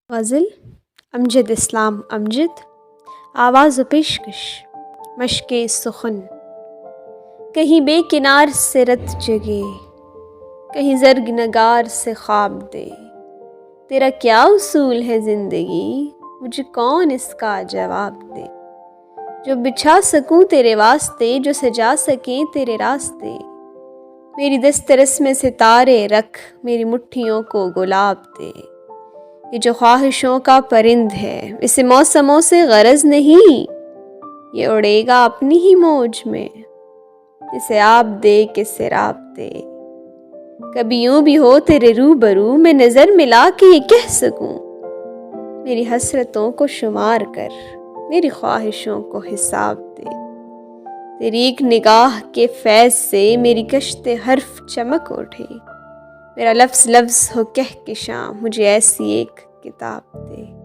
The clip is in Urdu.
غزل امجد اسلام امجد، آواز و پیشکش مشق سخن۔ کہیں بے کنار سے رت جگے، کہیں زرگ نگار سے خواب دے، تیرا کیا اصول ہے زندگی، مجھے کون اس کا جواب دے۔ جو بچھا سکوں تیرے واسطے، جو سجا سکیں تیرے راستے، میری دسترس میں ستارے رکھ، میری مٹھیوں کو گلاب دے۔ یہ جو خواہشوں کا پرند ہے، اسے موسموں سے غرض نہیں، یہ اڑے گا اپنی ہی موج میں، اسے آب دے کہ سیراب دے۔ کبھی یوں بھی ہو تیرے روبرو، میں نظر ملا کے یہ کہہ سکوں، میری حسرتوں کو شمار کر، میری خواہشوں کو حساب دے۔ تیری ایک نگاہ کے فیض سے میری کشت حرف چمک اٹھے، میرا لفظ لفظ ہو کہکشاں، مجھے ایسی ایک کتاب دے۔